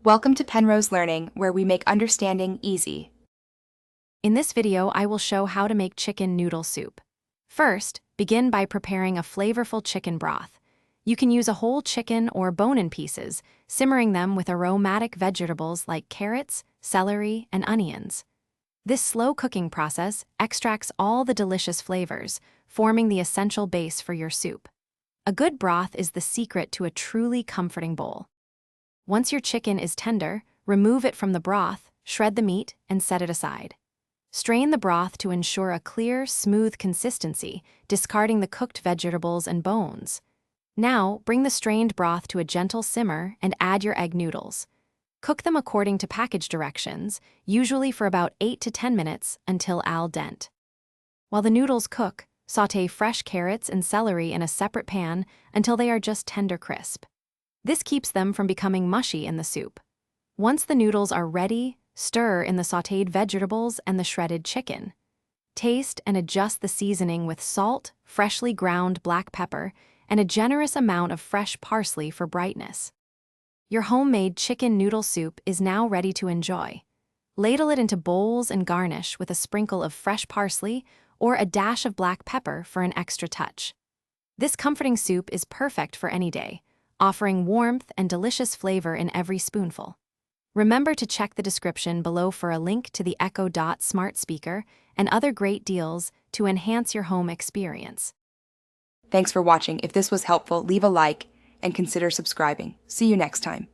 Welcome to Penrose Learning, where we make understanding easy. In this video, I will show how to make chicken noodle soup. First, begin by preparing a flavorful chicken broth. You can use a whole chicken or bone-in pieces, simmering them with aromatic vegetables like carrots, celery, and onions. This slow cooking process extracts all the delicious flavors, forming the essential base for your soup. A good broth is the secret to a truly comforting bowl. Once your chicken is tender, remove it from the broth, shred the meat, and set it aside. Strain the broth to ensure a clear, smooth consistency, discarding the cooked vegetables and bones. Now, bring the strained broth to a gentle simmer and add your egg noodles. Cook them according to package directions, usually for about 8 to 10 minutes until al dente. While the noodles cook, sauté fresh carrots and celery in a separate pan until they are just tender crisp. This keeps them from becoming mushy in the soup. Once the noodles are ready, stir in the sautéed vegetables and the shredded chicken. Taste and adjust the seasoning with salt, freshly ground black pepper, and a generous amount of fresh parsley for brightness. Your homemade chicken noodle soup is now ready to enjoy. Ladle it into bowls and garnish with a sprinkle of fresh parsley or a dash of black pepper for an extra touch. This comforting soup is perfect for any day, offering warmth and delicious flavor in every spoonful. Remember to check the description below for a link to the Echo Dot smart speaker and other great deals to enhance your home experience. Thanks for watching. If this was helpful, leave a like and consider subscribing. See you next time.